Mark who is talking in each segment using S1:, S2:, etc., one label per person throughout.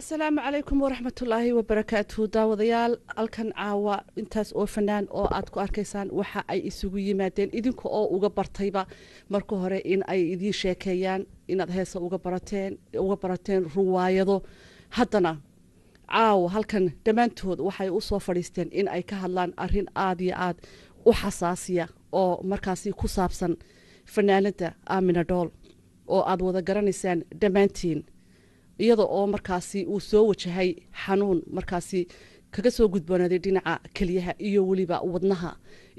S1: السلام عليكم ورحمة الله وبركاته داوديال الكن عاوة انتاس او فنان او ادكو اركيسان وحا اي اسوغو يمادين idinku oo uga bartayba marka hore in ay idin sheekeeyaan inaad heesa uga barateen ruwaayado haddana caawa halkan dhammaantood waxay u soo fadhiisteen in ay ka hadlaan arrin aad iyo aad u xasaasiya oo markaasi ku saabsan fanaanada Aamina Dhool oo aad wada garanaysaan dhammaantiin iyada oo markaasi uu soo wajahay xanuun markaasi kaga soo gudboonaaday dhinaca kaliyaha iyo waliba wadnaha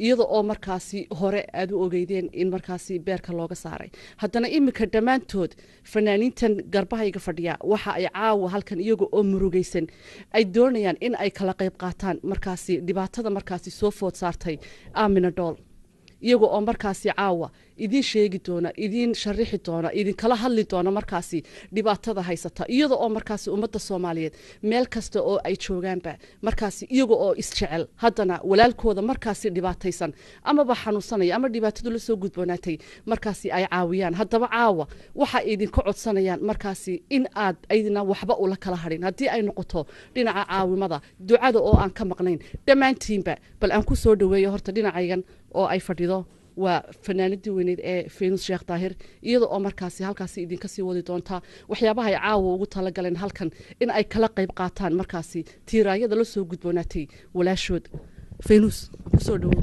S1: iyada oo markaasi hore aad u ogeydeen in markaasi beerka looga saaray haddana imika dhammaantood fanaaniintan garbahayga fadhiya waxa ay caawa halkan iyaga oo murugaysan ay doonayaan in ay kala qayb qaataan markaasi dhibaatada markaasi soo food saartay Aamina Dhool iyaga oo markaasi caawa idin sheegi doona idin sharixi doona idin kala hadli doona markaasi dhibaatada haysata iyada oo markaasi ummadda Soomaaliyeed meel kasta oo ay joogaanba markaasi iyaga oo isjecel haddana walaalkooda markaasi dhibaataysan ama ba xanuunsanaya ama dhibaatadu la soo gudboonaatay markaasi ay caawiyaan haddaba caawa waxa idin ka codsanayaan markaasi in aad aydina waxba ula kala hadhin haddii ay noqoto dhinaca caawimada ducada oo aan ka maqnayn dhammaantiinba bal aan ku soo dhaweeyo horta dhinacaygan oo ay fadhido waa fanaanadii weyneed ee Faynuus Sheekh Daahir iyada oo markaasi halkaasi idinka sii wadi doonta waxyaabaha ay caawa ugu tala galeen halkan in ay kala qayb qaataan markaasi tiiraayada la soo gudboonaatay walaashood Faynuus ku soo dhawo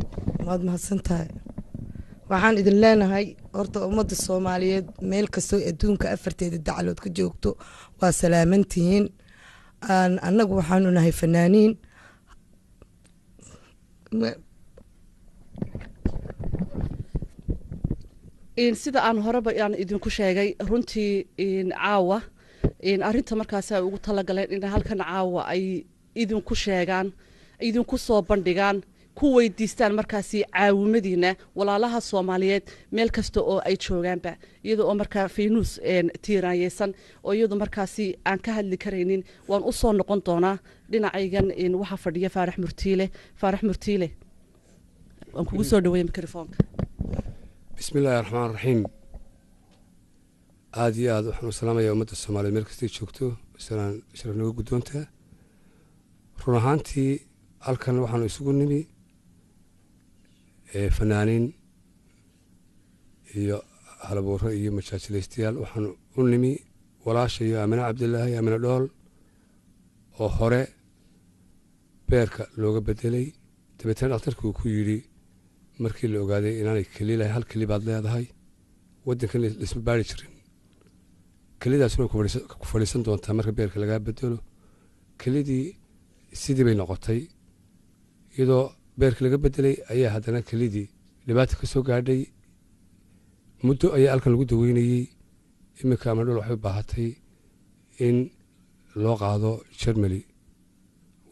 S2: waad mahadsantahay waxaan idin leenahay horta ummadda Soomaaliyeed meel kasto adduunka afarteeda dacalood ka joogto waa salaamantihiin annagu waxaanu nahay fanaaniin
S1: in sida aan horeba aan idinku sheegay runtii in caawa in arinta markaas ay ugu tala galeen in halkan caawa ay idinku sheegaan idinku soo bandhigaan ku weydiistaan markaasi caawimadiina walaalaha Soomaaliyeed meel kasta oo ay joogaanba iyada oo markaa Faynuus tiiraayeysan oo iyadu markaasi aan ka hadli kareynin waan u soo noqon doonaa dhinacaygan in waxa fadhiya Faarax Murtiile waan kugu soo dhaweeyay mikrofoonka
S3: بسم الله الرحمن الرحيم عادي عاد وحنا سلامة يا أمة الصومالية مركز تيجوكتو سلام شرفنا وجودونته رونهانتي ألكن وحنا يسوقون نبي فنانين يا على بورة يا مشاكل استيال وحنا نمي ولا شيء أمين عبد الله يا أمين دول وهراء بيرك لوجا بدلي تبتين أكتر كويري markii la ogaaday inaanay kaliilay hal kali baad leedahay wadankan isma baari jirin kalidaasuna ku fadhiisan doontaa marka beerka laga bedelo kalidii sidii bay noqotay iyadoo beerka laga bedelay ayaa haddana kalidii dhibaato ka soo gaadhay muddo ayaa halkan lagu daweynayay imika Aamina Dhool waxay u baahatay in loo qaado Germany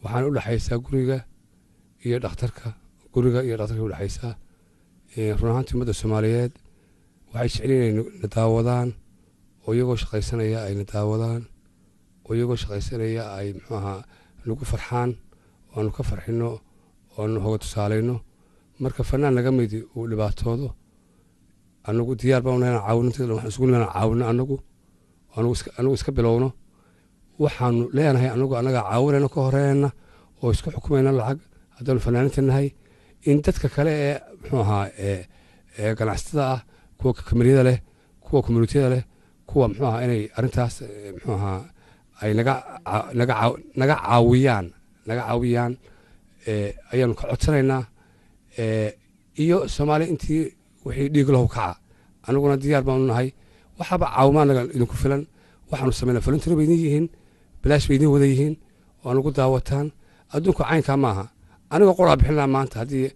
S3: waxaan u dhaxaysaa guriga iyo dhakhtarka u dhaxaysa runaantii ummadda Soomaaliyeed waxay jeceliin nadaawadaan oo iyagoo shaqaysanaya ay nadaawadaan oo iyagoo shaqaysanaya ay maxaa lagu farxaan oo ka farxino oo hoga tusaalayno marka fanaan laga mid uu dhibaatoodo anagu diyaar baan u caawinteeda waxaan isku leeyahay caawino anagu iska bilowno waxaan leenahay anaga caawinayna ka horeeyna oo isku xukumayna lacag haddaan fanaaniinta nahay in dadka kale ee muxuu ahaa ganacsatada ah kuwa kamariyada leh kuwa community-da leh kuwa muxuu ahaa inay arintaas muxuu ahaa ay naga caawiyaan ayaanu ka codsanaynaa iyo Soomaali intii wixii dhiig lahu kaca anaguna diyaar baan u nahay waxaba caawimaanaga idinku filan waxaanu sameynaa volunteer bay yihiin bilaash bay wada yihiin oo anagu daawataan adduunka caynka maaha aniga qura bixinaa maanta hadii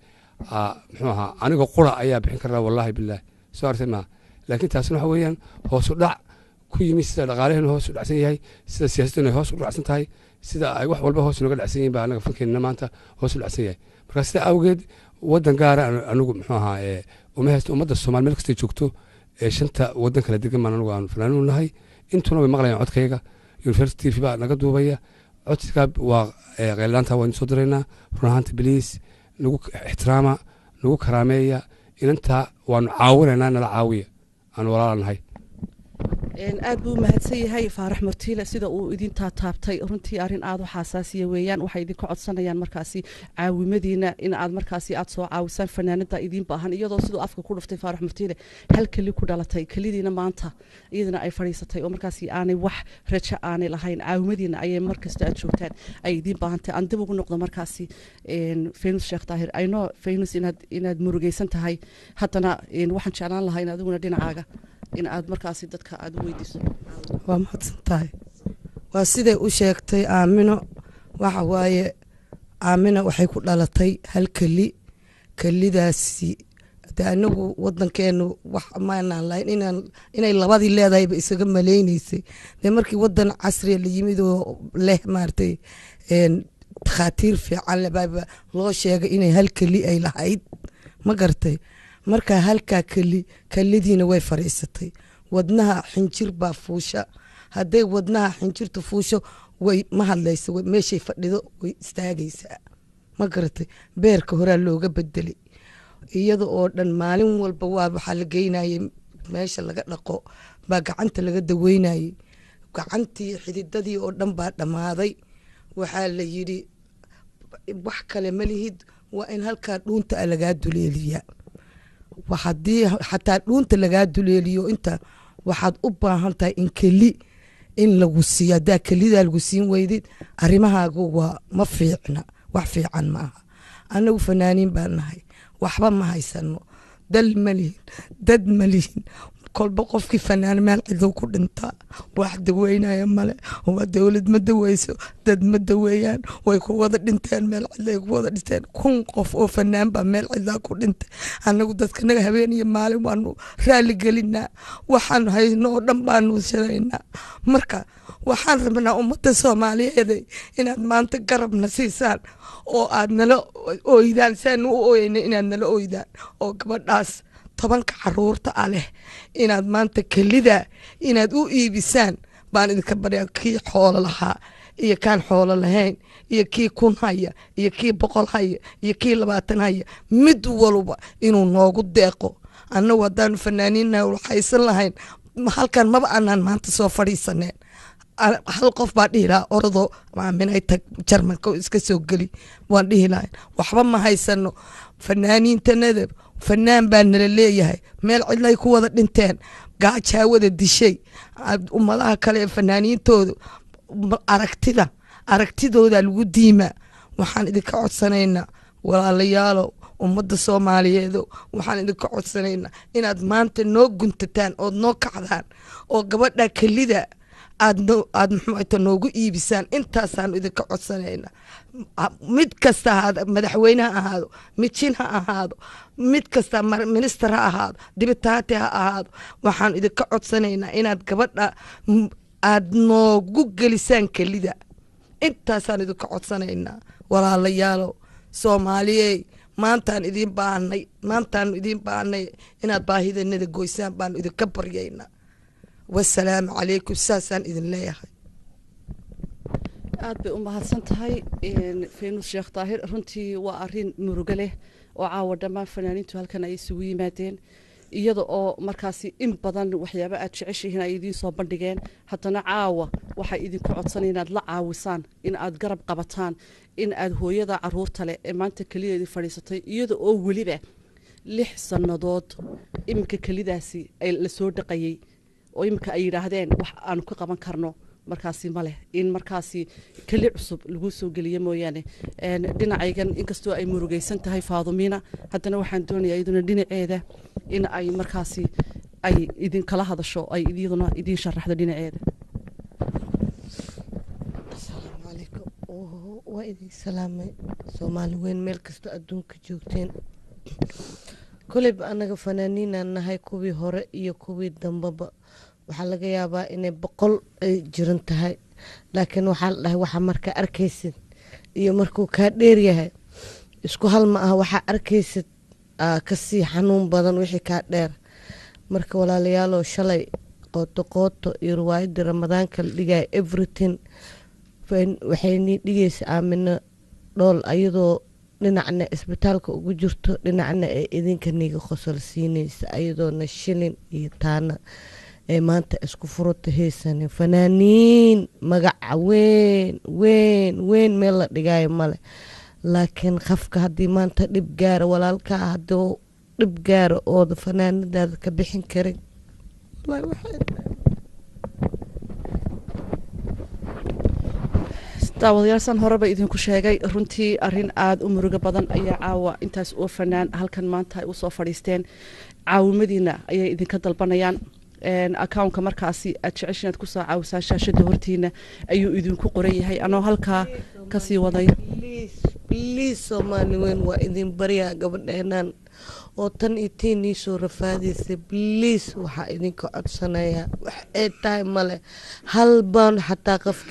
S3: muxuu ahaa aniga qura ayaa bixin karaa wallahi billaah soo artay ma laakiin taasina waxa weeyaan hoos u dhac ku yimid sida dhaqaalaheena hoos u dhacsan yahay sida siyaasaduna hoos u dhacsan tahay sida ay wax walba hoos uga dhacsan yihiin baa anaga fankeena maanta hoos u dhacsan yahay marka sida awgeed wadan gaar ah anigu muxuu ahaa uma haysto ummadda Soomaaliyeed meel kasta joogto shanta wadan kala degan maan anigu aan fanaaniin nahay intuna way maqlayaan codkayga University TV baa naga duubaya codka waa qeylanta waan soo direynaa runaantii please nagu ixtiraama nagu karaameeya inanta waan caawinaynaa nala caawiya aan walaalahay
S1: aad buu mahadsan yahay faarax murtiile sida uu idin taataabtay runtii arrin aad u xasaasiya weeyaan waxay idinka codsanayaan markaasi caawimadiina in aad markaasi aad soo caawisaan fanaanada idin baahan iyadoo siduu afka ku dhuftay faarax murtiile hal keli ku dhalatay kelidiina maanta iyadana ay fadhiisatay oo markaasi aanay wax rajo aanay lahayn caawimadiina ayay markasta aad joogtaan ay idin baahantay aan dib ugu noqdo markaasi faynus sheekh daahir ayno faynus inaad murugaysan tahay haddana waxaan jeclaan lahaa in adiguna dhinacaaga in aad markaasi dadka aad u weydiiso
S2: waa mahadsan tahay waa siday u sheegtay aamino waxa waaye aamina waxay ku dhalatay hal kelidaasi de anagu wadankeenu wax maanaan lahayn inay labadii leedahayba isaga malaynaysay dee markii wadan casriya la yimid oo leh maaragtay takhaatiir fiican lebaba loo sheegay inay hal keli ay lahayd ma gartay markaa halkaa kelidiina way fadhiisatay wadnaha xinjir baa fuusha hadday wadnaha xinjirta fuusho way ma hadlaysa meeshay fadhido way istaagaysaa ma garatay beerka horaa looga bedelay iyada oo dhan maalin walba waa waxaa la geynayay meesha laga dhaqo baa gacanta laga daweynayay gacantii xididadii oo dhan baa dhammaaday waxaa la yidhi wax kale ma lihid waa in halkaa dhuunta a lagaa duleeliyaa haddii xataa dhuunta lagaa duleeliyo inta waxaad u baahan tahay in lagu siiyo haddaa kelidaa lagu siin weydid arrimahaagu waa ma fiicna wax fiican ma aha annagu fanaaniin baan nahay waxba ma haysano dal ma lihin dad ma lihin kolba qofkii fanaan meel ciduu ku dhintaa wax daweynaya male waa dowlad ma daweyso dad ma daweeyaan way ku wada dhinteen meel cidlay ku wada dhinteen 1,000 qof oo fanaan baa meel cidlaa ku dhintay anagu dadkanaga habeen iyo maalin waanu raali gelinaa waxaan hayno oo dhan baanu shiraynaa marka waxaan rabnaa ummadda Soomaaliyeed inaad maanta garabna siisaan oo aad nala ooydaan saan u ooyayna inaad nala ooydaan oo gabadhaas 10 caruurta leh inaad maanta kelida inaad u iibisaan baan idinka baryaa kii xoolo lahaa iyo kaan xoolo lahayn iyo kii 1,000 haya iyo kii 100 haya iyo kii 20 haya mid walba inuu noogu deeqo annagu haddaan fanaaniinna waxaysan lahayn halkan maba aanan maanta soo fadhiisaneen hal qof baa dhihi lahaa ordo maaminay tag jarmanka iska soo geli waan dhihi lahayn waxba ma haysano fanaaniintanada fanaan baa nala leeyahay meel cidlay ku wada dhinteen gaajaawada dishay ummadaha kale fanaaniintooda aragtidooda lagu diimaa waxaan idinka codsanaynaa walaalayaalo ummadda Soomaaliyeed waxaan idinka codsanaynaa inaad maanta noo guntataan oo noo kacdaan oo gabadha kelida aad muxuu noogu iibisaan intaasaan idinka codsanayna mid kasta madaxweynaha ahaado mijin ha ahaado mid kasta minister ha ahaado dibitaati ha ahaado waxaan idinka codsanaynaa inaad gabadha aad noogu gelisaan kelida intaasaan idinka codsanaynaa walaalayaalo Soomaaliyeed maantaan idin baahnay inaad baahidanada goysaan baan idinka baryaynaa والسلام عليكم ساسان إذن لا يا أخي
S1: aad bay u mahadsan tahay faynus sheekh daahir runtii waa arrin murugo leh oo caawa dhammaan fanaaniintu halkan ay isugu yimaadeen iyada oo markaasi in badan waxyaabo aad jeceshihiin ay idiin soo bandhigeen haddana caawa waxay idinku codsanayaan inaad la caawisaan in aad garab qabataan in aad hooyada caruurta leh ee maanta kelideedii fadhiisatay iyada oo weliba 6 sannadood iminka kelidaasi ay la soo dhaqayay oo imika ay yiraahdeen wax aanu ka qaban karno markaasi ma leh in markaasi keli cusub lagu soo geliyo mooyaane dhinacaygan inkastoo ay murugaysan tahay Faadumiina haddana waxaan doonayaa idina dhinaceeda in ay markaasi ay idin kala hadasho ay idina idin sharaxdo dhinaceeda
S2: assalaamu calaykum waa idin salaamay Soomaali weyn meel kasta adduunka joogteen kulib anaga fanaaniinaan nahay kuwii hore iyo kuwii dambaba waxaa laga yaabaa inay 100 ay jiran tahay laakiin waxaa la dhahay waxa marka arkaysid iyo markuu ka dheer yahay isku hal ma ah waxa arkaysid ka sii xanuun badan wixii ka dheer marka walaalayaal shalay qooto iyo riwaayada Ramadaanka la dhigay everything waxay ni dhigaysaa Aamina Dhool ayadoo dhinacna isbitaalka ugu jirto dhinacna ay idinka niga qosol siinaysa ayadoona shilin iyo taana
S4: ee maanta isku furata haysanin fanaaniin magaca weyn meel la dhigaayo male laakiin qafka haddii maanta dhib gaara walaalkaa hadduu dhib gaara ooda fanaanadaada ka bixin karin
S1: daawadayaal san horeba idinku sheegay runtii arin aada u murugo badan ayaa caawa intaas oo fanaan halkan maanta ay usoo fadhiisteen caawimadiina ayay idinka dalbanayaan accountka markaasi aad jeceshin aad kusoo caawisaan shaashada hortiina ayuu idinku qoran yahay anoo halkaa kasii waday
S4: bliis soomaali weyn waa idin baryaa gabadheenaan oo tan iyo tii soo rafaadaysay bliis waxaa idinka codsanayaa wax ay tahay male hal baan xataa qofki